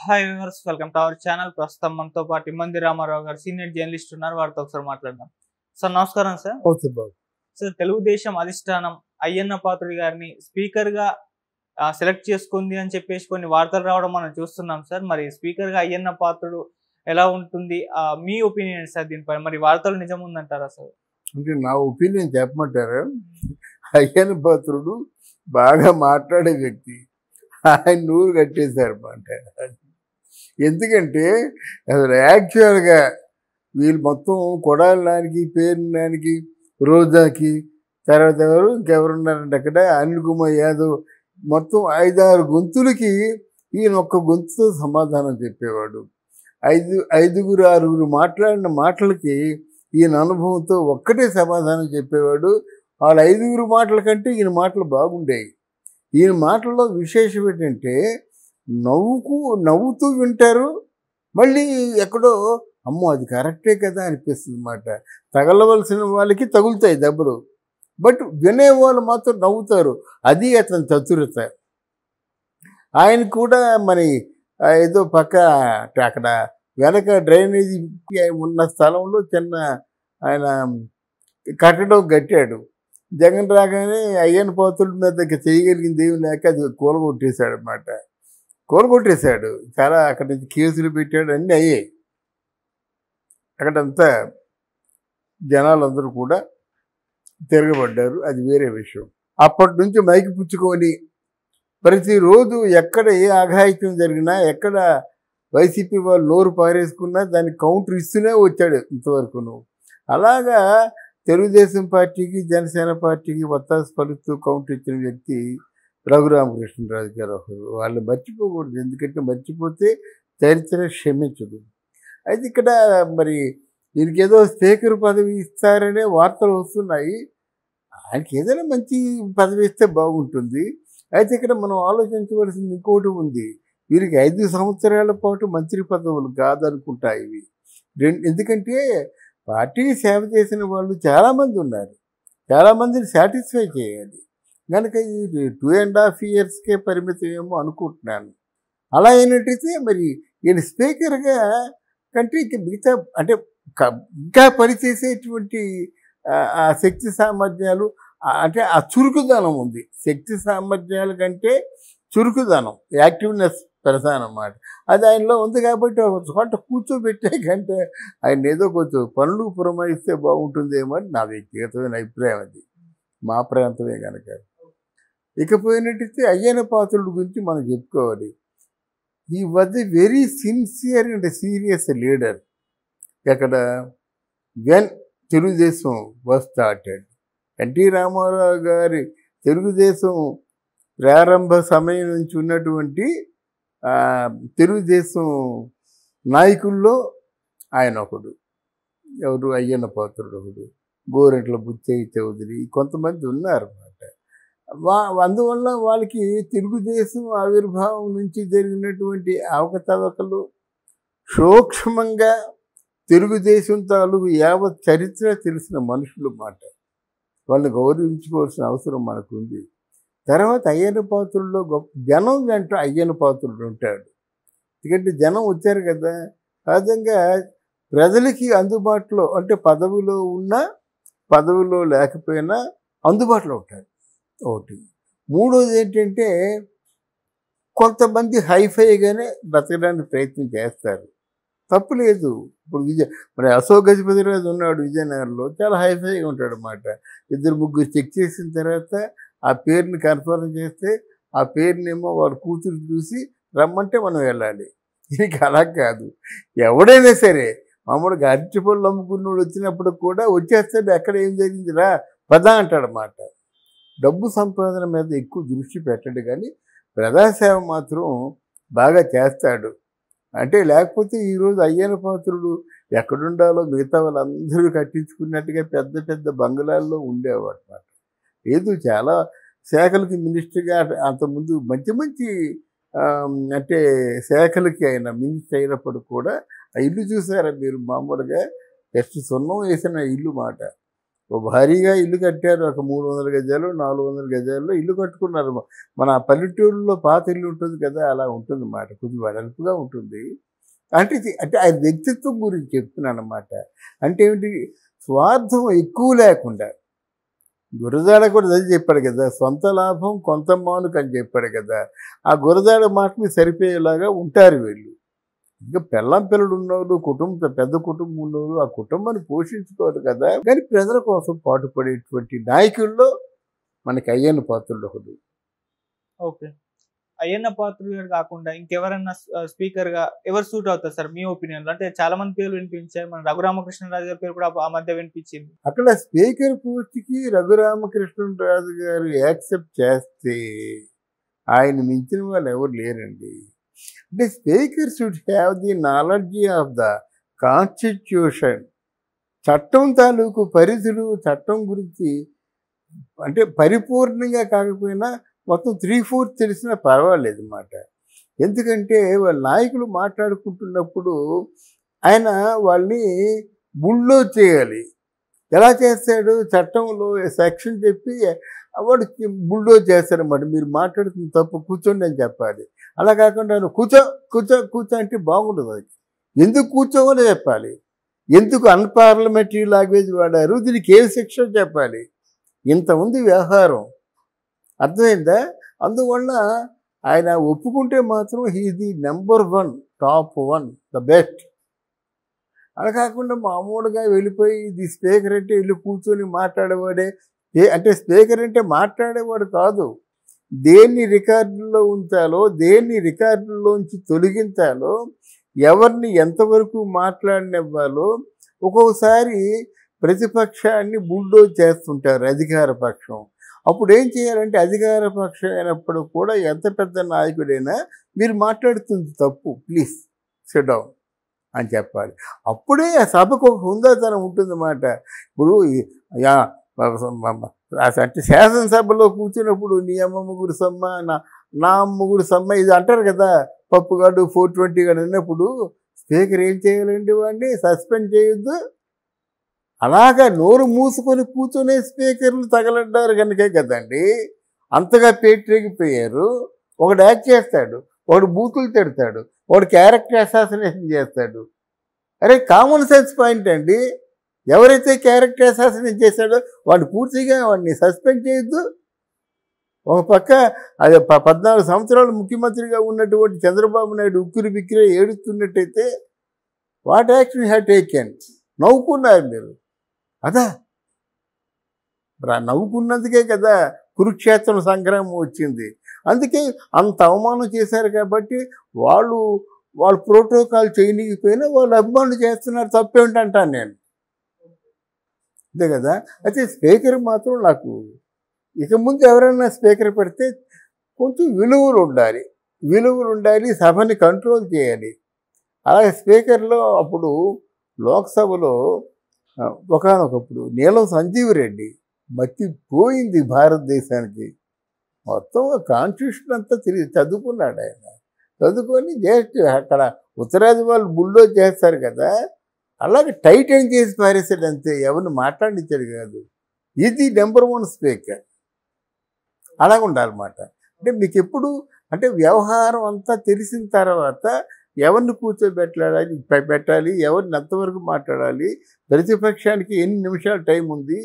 Hi viewers, welcome to our channel. ప్రస్తుతం మనతో పాటు ఇమ్మంది రామారావు గారు సీనియర్ జర్నలిస్ట్ ఉన్నారు. వారితో ఒకసారి మాట్లాడదాం. సార్ నమస్కారం. సార్ తెలుగుదేశం అధిష్టానం అయ్యన్న పాత్రుడి గారిని స్పీకర్ గా సెలెక్ట్ చేసుకుంది అని చెప్పేసి కొన్ని వార్తలు రావడం మనం చూస్తున్నాం సార్. మరి స్పీకర్ గా అయ్యన్న పాత్రుడు ఎలా ఉంటుంది, మీ ఒపీనియన్ సార్ దీనిపై? మరి వార్తలు నిజం ఉందంటారా సార్? అంటే నా ఒపీనియన్ చెప్పమంటారా? అయ్యన్న పాత్రుడు బాగా మాట్లాడే వ్యక్తి, ఆయన నూరు కట్టేశారు మాట. ఎందుకంటే అసలు యాక్చువల్గా వీళ్ళు మొత్తం కొడాలడానికి, పేరునానికి, రోజాకి, తర్వాత ఎవరు ఇంకెవరున్నారంటే అక్కడ అనిల్ కుమార్ యాదవ్, మొత్తం 5-6 గొంతులకి ఈయన ఒక్క గొంతుతో సమాధానం చెప్పేవాడు. 5-6 మాట్లాడిన మాటలకి ఈయన అనుభవంతో ఒక్కటే సమాధానం చెప్పేవాడు. వాళ్ళ 5 మాటల కంటే ఈయన మాటలు బాగుండేవి. ఈయన మాటల్లో విశేషం ఏంటంటే నవ్వుతూ వింటారు, మళ్ళీ ఎక్కడో అమ్మో అది కరెక్టే కదా అనిపిస్తుంది అన్నమాట. తగలవలసిన వాళ్ళకి తగులుతాయి దెబ్బలు, బట్ వినేవాళ్ళు మాత్రం నవ్వుతారు. అది అతని చతురత. ఆయన కూడా మరి ఏదో పక్క అక్కడ వెనక డ్రైనేజీ ఉన్న స్థలంలో చిన్న ఆయన కట్టడం కట్టాడు. జగన్ రాగానే అయ్యన్న పాత్రుడి మీద చేయగలిగింది ఏమి లేక అది కూలగొట్టేశాడు అన్నమాట. కూలగొట్టేశాడు. చాలా అక్కడ నుంచి కేసులు పెట్టాడు, అన్నీ అయ్యాయి. అక్కడంతా జనాలందరూ కూడా తిరగబడ్డారు, అది వేరే విషయం. అప్పటి నుంచి మైకి పుచ్చుకొని ప్రతిరోజు ఎక్కడ ఏ అఘాయిత్యం జరిగినా, ఎక్కడ వైసీపీ వాళ్ళు నోరు పారేసుకున్నా దానికి కౌంటర్ ఇస్తూనే వచ్చాడు ఇంతవరకును. అలాగా తెలుగుదేశం పార్టీకి, జనసేన పార్టీకి వత్తాసు పలుకుతూ కౌంటర్ ఇచ్చిన వ్యక్తి రఘురామకృష్ణరాజు గారు ఒకరు. వాళ్ళు మర్చిపోకూడదు, ఎందుకంటే మర్చిపోతే చరిత్ర క్షమించదు. అయితే ఇక్కడ మరి దీనికి ఏదో స్పీకర్ పదవి ఇస్తారనే వార్తలు వస్తున్నాయి. ఆయనకి ఏదైనా మంచి పదవి ఇస్తే బాగుంటుంది. అయితే ఇక్కడ మనం ఆలోచించవలసింది ఇంకోటి ఉంది. వీరికి 5 సంవత్సరాల పాటు మంత్రి పదవులు కాదనుకుంటా ఇవి. ఎందుకంటే పార్టీకి సేవ చేసిన వాళ్ళు చాలామంది ఉన్నారు, చాలామందిని సాటిస్ఫై చేయాలి. కనుక ఈ 2.5 yearsకే పరిమితం ఏమో అనుకుంటున్నాను. అలా అయినట్టయితే మరి ఈయన స్పీకర్గా కంటే ఇంక మిగతా అంటే ఇంకా పనిచేసేటువంటి ఆ శక్తి సామర్థ్యాలు, అంటే ఆ చురుకుదనం ఉంది. శక్తి సామర్థ్యాల కంటే చురుకుదనం, యాక్టివ్నెస్ ప్రధానం అన్నమాట. అది ఆయనలో ఉంది. కాబట్టి ఒక చోట కూర్చోబెట్టే కంటే ఆయన ఏదో కొంచెం పనులు పురమాయిస్తే బాగుంటుందేమో అని నా వ్యక్తిగతమైన అభిప్రాయం. అది మా ప్రాంతమే కనుక. ఇకపోయినట్టయితే అయ్యన్న పాత్రుడి గురించి మనం చెప్పుకోవాలి. He was a very sincere and serious leader. ఎక్కడ when Telugu Desam was started, NT Rama Rao గారి తెలుగుదేశం ప్రారంభ సమయం నుంచి ఉన్నటువంటి తెలుగుదేశం నాయకుల్లో ఆయన ఒకడు. ఎవరు? అయ్యన్న పాత్రుడు ఒకడు, గోరెంట్ల బుచ్చయ్య చౌదరి, కొంతమంది ఉన్నారన్నమాట. అందువల్ల వాళ్ళకి తెలుగుదేశం ఆవిర్భావం నుంచి జరిగినటువంటి అవకతవకలు, సూక్ష్మంగా తెలుగుదేశం తాలూకు యావత్ చరిత్ర తెలిసిన మనుషులు మాట. వాళ్ళని గౌరవించుకోవాల్సిన అవసరం మనకుంది. తర్వాత అయ్యన్న పాత్రుల్లో గొప్ప జనం వెంట అయ్యన్న పాత్రుడు ఉంటాడు. ఎందుకంటే జనం వచ్చారు కదా, సహజంగా ప్రజలకి అందుబాటులో, అంటే పదవిలో ఉన్నా పదవిలో లేకపోయినా అందుబాటులో ఉంటాడు. ఒకటి. మూడోది ఏంటంటే కొంతమంది హైఫైగానే బ్రతకడానికి ప్రయత్నం చేస్తారు, తప్పు లేదు. ఇప్పుడు మరి అశోక్ గజపతిరాజు ఉన్నాడు విజయనగరంలో, చాలా హైఫైగా ఉంటాడు అన్నమాట. 2-3 చెక్ చేసిన తర్వాత ఆ పేరుని కన్ఫర్మ్ చేస్తే ఆ పేరునేమో వాళ్ళ కూతురు చూసి రమ్మంటే మనం వెళ్ళాలి. దీనికి అలా కాదు. ఎవడైనా సరే మామూలుగా అరటిపళ్ళు అమ్ముకున్నోడు వచ్చినప్పుడు కూడా వచ్చేస్తాడు, ఎక్కడ ఏం జరిగిందిరా పద అంటాడన్నమాట. డబ్బు సంపాదన మీద ఎక్కువ దృష్టి పెట్టడు, కానీ ప్రజాసేవ మాత్రం బాగా చేస్తాడు. అంటే లేకపోతే ఈరోజు అయ్యన్న పాత్రుడు ఎక్కడుండాలో మిగతా వాళ్ళందరూ కట్టించుకున్నట్టుగా పెద్ద పెద్ద బంగ్లాల్లో ఉండేవాడు అన్నమాట. లేదు, చాలా శాఖలకి మినిస్టర్గా అంతకుముందు మంచి మంచి అంటే శాఖలకి ఆయన మినిస్టర్ అయినప్పుడు కూడా ఆ ఇల్లు చూసారా మీరు? మామూలుగా జస్ట్ సున్నం వేసిన ఇల్లు మాట. భారీగా ఇల్లు కట్టారు. ఒక 300 గజాలు 400 గజాల్లో ఇల్లు కట్టుకున్నారు. మన పల్లెటూరులో పాత ఇల్లు ఉంటుంది కదా, అలా ఉంటుందన్నమాట. కొంచెం వెడల్పుగా ఉంటుంది. అంటే ఆయన వ్యక్తిత్వం గురించి చెప్తున్నాను అన్నమాట. అంటే ఏమిటి, స్వార్థం ఎక్కువ లేకుండా. గురజాడ కూడా అదే చెప్పాడు కదా, సొంత లాభం కొంత మానుకు అని చెప్పాడు కదా. ఆ గురజాడ మాటని సరిపోయేలాగా ఉంటారు వీళ్ళు. ఇంకా పెళ్ళం పిల్లలు ఉన్నవాళ్ళు, పెద్ద కుటుంబం ఉన్నవాళ్ళు ఆ కుటుంబాన్ని పోషించుకోరు కదా. కానీ ప్రజల కోసం పాటుపడేటువంటి నాయకుల్లో మనకి అయ్యన్న పాత్రుడు ఒకడు. ఓకే. అయ్యన్న పాత్రుడు గారు కాకుండా ఇంకెవరన్నా స్పీకర్ గా ఎవరు సూట్ అవుతారు సార్ మీ ఒపీనియన్ లో? అంటే చాలా మంది పేర్లు వినిపించారు. మన రఘురామకృష్ణరాజు గారి పేరు కూడా ఆ మధ్య వినిపించింది. అక్కడ స్పీకర్ పోస్ట్కి రఘురామకృష్ణరాజు గారు యాక్సెప్ట్ చేస్తే ఆయన మించిన వాళ్ళు ఎవరు లేరండి. అంటే speaker should have the knowledge of the constitution. చట్టం తాలూకు పరిధులు, చట్టం గురించి అంటే పరిపూర్ణంగా కాకపోయినా మొత్తం 3/4 తెలిసినా పర్వాలేదు అన్నమాట. ఎందుకంటే వాళ్ళ నాయకులు మాట్లాడుకుంటున్నప్పుడు ఆయన వాళ్ళని బుల్డోజ్ చేయాలి. ఎలా చేస్తాడు, చట్టంలో సెక్షన్ చెప్పి వాడికి బుల్డోజ్ చేస్తారన్నమాట. మీరు మాట్లాడుతున్న తప్పు, కూర్చోండి అని చెప్పాలి. అలా కాకుండా కూర్చో కూర్చో కూర్చో అంటే బాగుంటుంది. అది ఎందుకు కూర్చోవాలో చెప్పాలి, ఎందుకు అన్పార్లమెంటరీ లాంగ్వేజ్ వాడారు, దీనికి ఏ శిక్ష చెప్పాలి. ఇంత ఉంది వ్యవహారం, అర్థమైందా? అందువల్ల ఆయన ఒప్పుకుంటే మాత్రం he the number 1, top 1, the best. అలా కాకుండా మామూలుగా వెళ్ళిపోయి ఇది స్పీకర్ అంటే వెళ్ళి కూర్చొని మాట్లాడేవాడే. అంటే స్పీకర్ అంటే మాట్లాడేవాడు కాదు, దేన్ని రికార్డుల్లో ఉంచాలో, దేన్ని రికార్డుల్లోంచి తొలగించాలో, ఎవరిని ఎంతవరకు మాట్లాడనివ్వాలో. ఒక్కొక్కసారి ప్రతిపక్షాన్ని బుల్డోజ్ చేస్తుంటారు అధికార పక్షం. అప్పుడు ఏం చేయాలంటే అధికార పక్షం అయినప్పుడు కూడా ఎంత పెద్ద నాయకుడైనా మీరు మాట్లాడుతుంది తప్పు, ప్లీజ్ సిట్ డౌన్ అని చెప్పాలి. అప్పుడే ఆ సభకు ఒక హుందాతనం ఉంటుందన్నమాట. ఇప్పుడు అంటే శాసనసభలో కూర్చున్నప్పుడు నీ అమ్మ ముగ్గురు సమ్మ, నా ముగ్గురు సమ్మ ఇది అంటారు కదా, పప్పుగాడు 420 గాడు అన్నప్పుడు స్పీకర్ ఏం చేయాలండి, వాడిని సస్పెండ్ చేయొద్దు. అలాగా నోరు మూసుకొని కూర్చొనే స్పీకర్లు తగలడ్డారు కనుకే కదండి అంతగా పేటరేగిపోయారు. ఒకడు యాక్ట్ చేస్తాడు, ఒకడు బూతులు తిడతాడు, ఒకడు క్యారెక్టర్ అసాసినేషన్ చేస్తాడు. అరే కామన్ సెన్స్ పాయింట్ అండి. ఎవరైతే క్యారెక్టర్ అసాసినేషన్ చేశాడో వాడిని పూర్తిగా వాడిని సస్పెండ్ చేయొద్దు. ఒక పక్క అది 14 సంవత్సరాలు ముఖ్యమంత్రిగా ఉన్నటువంటి చంద్రబాబు నాయుడు ఉక్కిరి బిక్కిరి ఏడుస్తున్నట్టయితే వాట్ యాక్షన్ హ్యావ్ టేకెన్? నవ్వుకున్నారు మీరు. అదా నవ్వుకున్నందుకే కదా కురుక్షేత్రం సంగ్రామం వచ్చింది. అందుకే అంత అవమానం చేశారు కాబట్టి వాళ్ళు ప్రోటోకాల్ చేయలేకపోయినా వాళ్ళు అభిమానులు చేస్తున్నారు, తప్పేంటంటాను నేను. అంతే కదా. అయితే స్పీకర్ మాత్రం నాకు ఇక ముందు ఎవరైనా స్పీకర్ పెడితే కొంచెం విలువలు ఉండాలి, సభని కంట్రోల్ చేయాలి. అలాగే స్పీకర్లో అప్పుడు లోక్సభలో ఒకనొకప్పుడు నీలం సంజీవ్ రెడ్డి మర్చిపోయింది భారతదేశానికి. మొత్తం కాన్స్టిట్యూషన్ అంతా చదువుకున్నాడు ఆయన. చదువుకొని జస్ట్ అక్కడ ఉత్తరాది వాళ్ళు బుల్డోజ్ చేస్తారు కదా, అలాగే టైటన్ చేసి పారేసాడు అంతే, ఎవరిని మాట్లాడించాడు కాదు. ఇది నెంబర్ 1 స్పీకర్. అలాగ ఉండాలన్నమాట. అంటే మీకు ఎప్పుడు అంటే వ్యవహారం అంతా తెలిసిన తర్వాత ఎవరిని కూర్చోబెట్టాలి, ఎవరిని ఎంతవరకు మాట్లాడాలి, ప్రతిపక్షానికి ఎన్ని నిమిషాలు టైం ఉంది,